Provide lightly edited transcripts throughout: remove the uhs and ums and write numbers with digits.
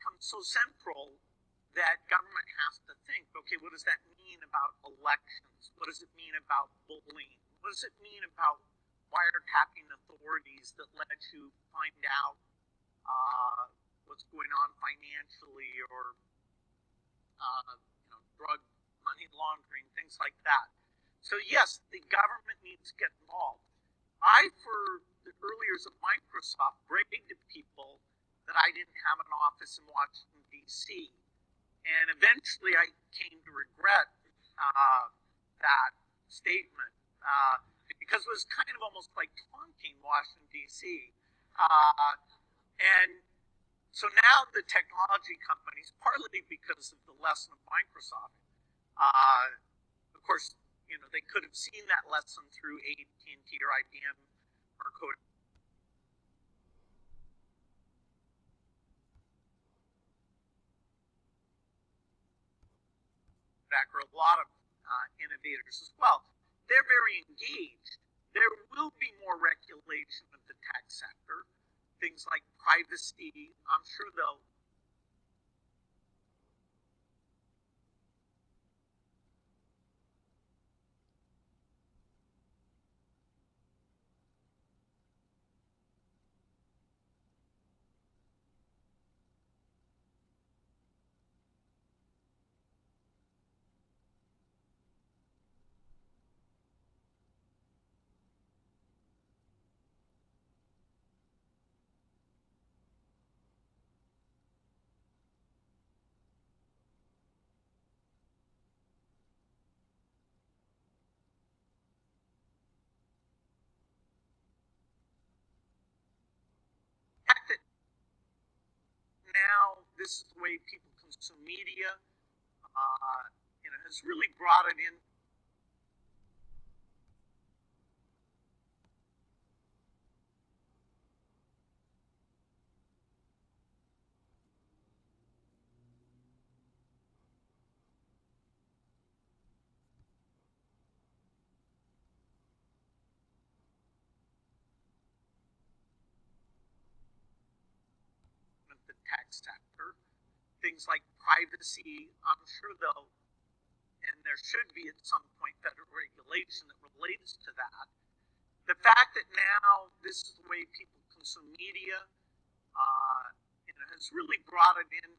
becomes so central that government has to think, okay, what does that mean about elections? What does it mean about bullying? What does it mean about wiretapping authorities that let you find out what's going on financially, or drug money laundering, things like that. So yes, the government needs to get involved. I, for the early years of Microsoft, bragged to people that I didn't have an office in Washington, D.C. And eventually I came to regret that statement because it was kind of almost like taunting Washington, D.C. And so now the technology companies, partly because of the lesson of Microsoft, of course, they could have seen that lesson through AT&T or IBM or Kodak. Or a lot of innovators as well. They're very engaged. There will be more regulation of the tech sector. Things like privacy, I'm sure they'll now this is the way people consume media, has really brought it in. The tech sector, things like privacy, I'm sure they'll, and there should be at some point federal regulation that relates to that. The fact that now this is the way people consume media, has really brought it in.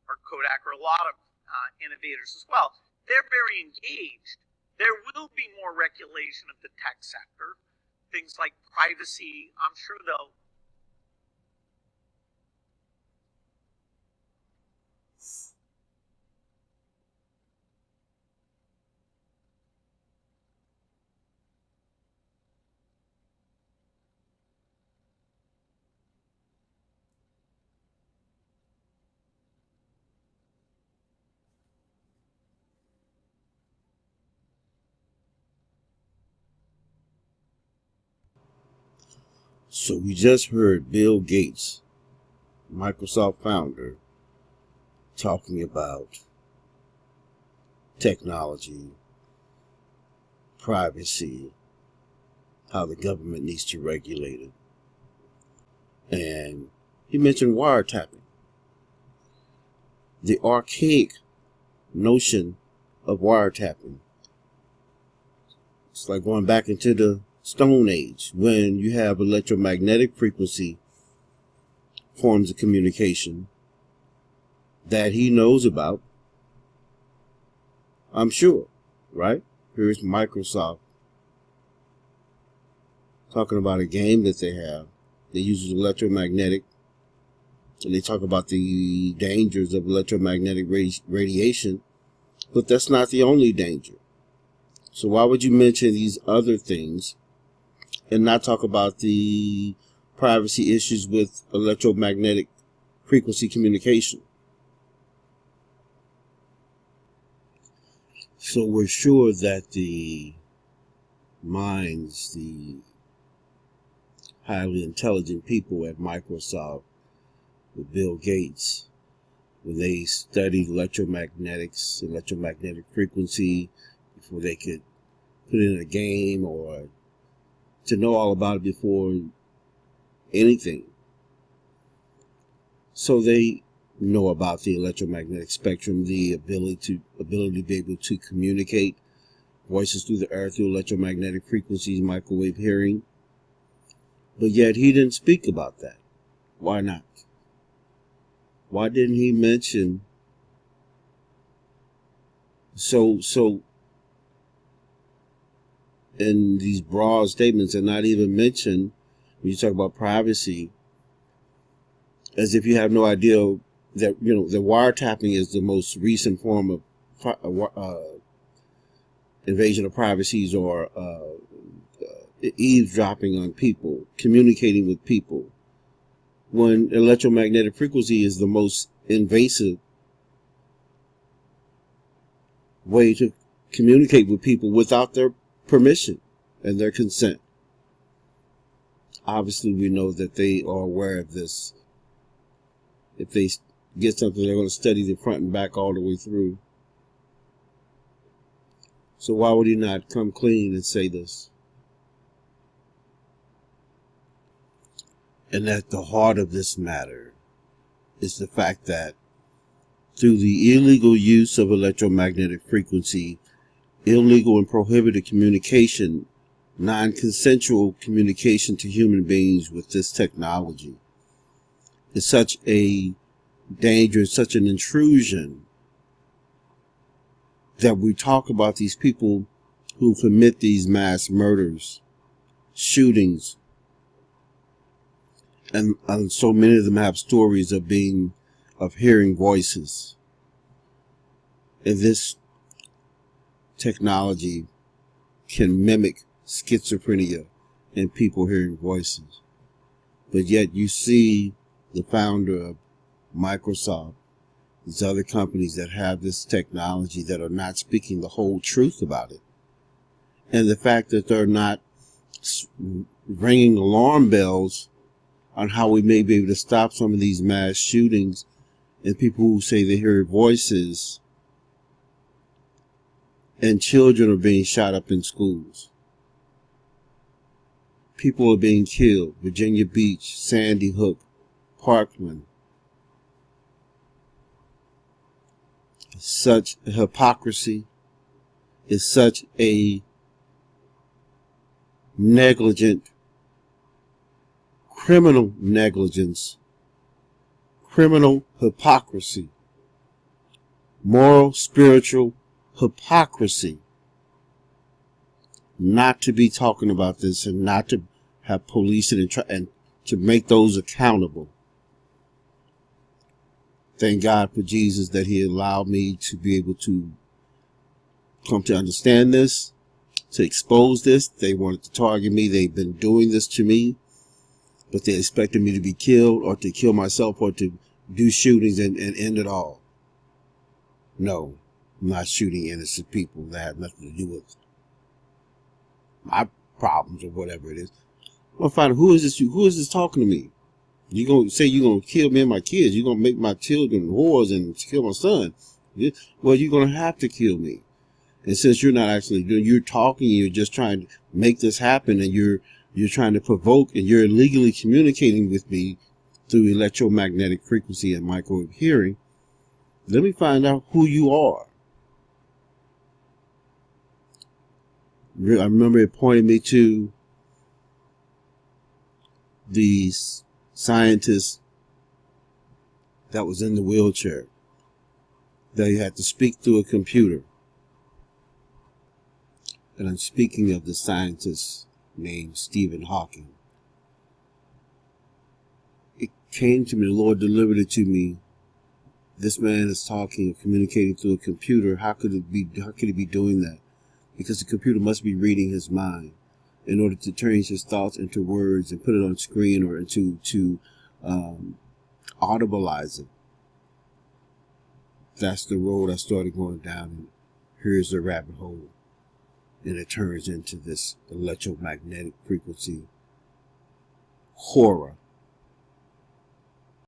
Or Kodak, or a lot of innovators as well. They're very engaged. There will be more regulation of the tech sector. Things like privacy, I'm sure they'll. So we just heard Bill Gates, Microsoft founder, talking about technology, privacy, how the government needs to regulate it. And he mentioned wiretapping. The archaic notion of wiretapping. It's like going back into the Stone Age when you have electromagnetic frequency forms of communication that he knows about, I'm sure, right? Here's Microsoft talking about a game that they have that uses electromagnetic, and they talk about the dangers of electromagnetic radiation, but that's not the only danger. So why would you mention these other things and not talk about the privacy issues with electromagnetic frequency communication? So we're sure that the minds, the highly intelligent people at Microsoft, with Bill Gates, when they studied electromagnetics, electromagnetic frequency, before they could put it in a game or to know all about it before anything. So they know about the electromagnetic spectrum, the ability to be able to communicate voices through the earth through electromagnetic frequencies, microwave hearing. But yet he didn't speak about that. Why not? Why didn't he mention so in these broad statements and not even mention when you talk about privacy, as if you have no idea that, you know, the wiretapping is the most recent form of invasion of privacies or eavesdropping on people, communicating with people, when electromagnetic frequency is the most invasive way to communicate with people without their permission and their consent. Obviously, we know that they are aware of this. If they get something, they're going to study the front and back all the way through. So why would he not come clean and say this? And at the heart of this matter is the fact that through the illegal use of electromagnetic frequency, illegal and prohibited communication, non-consensual communication to human beings with this technology is such a danger, such an intrusion, that we talk about these people who commit these mass murders, shootings, and so many of them have stories of hearing voices. And this technology can mimic schizophrenia in people hearing voices. But yet you see the founder of Microsoft, these other companies that have this technology that are not speaking the whole truth about it. And the fact that they're not ringing alarm bells on how we may be able to stop some of these mass shootings and people who say they hear voices, and children are being shot up in schools. People are being killed. Virginia Beach, Sandy Hook, Parkland. Such hypocrisy is such a negligent, criminal negligence, criminal hypocrisy, moral, spiritual hypocrisy, not to be talking about this and not to have police and to make those accountable. Thank God for Jesus that he allowed me to be able to come to understand this, to expose this. They wanted to target me. They've been doing this to me, but they expected me to be killed or to kill myself or to do shootings and end it all. No, I'm not shooting innocent people that have nothing to do with my problems or whatever it is. I'm gonna find out who is this talking to me. You gonna say you gonna kill me and my kids? You gonna make my children whores and kill my son? Well, you're gonna have to kill me. And since you're not actually doing, you're talking, you're just trying to make this happen, and you're trying to provoke, and you're illegally communicating with me through electromagnetic frequency and microwave hearing. Let me find out who you are. I remember it pointed me to the scientist that was in the wheelchair, that he had to speak through a computer. And I'm speaking of the scientist named Stephen Hawking. It came to me, the Lord delivered it to me. This man is talking and communicating through a computer. How could he be doing that? Because the computer must be reading his mind in order to turn his thoughts into words and put it on screen, or to audibilize it. That's the road I started going down, and here's the rabbit hole. And it turns into this electromagnetic frequency horror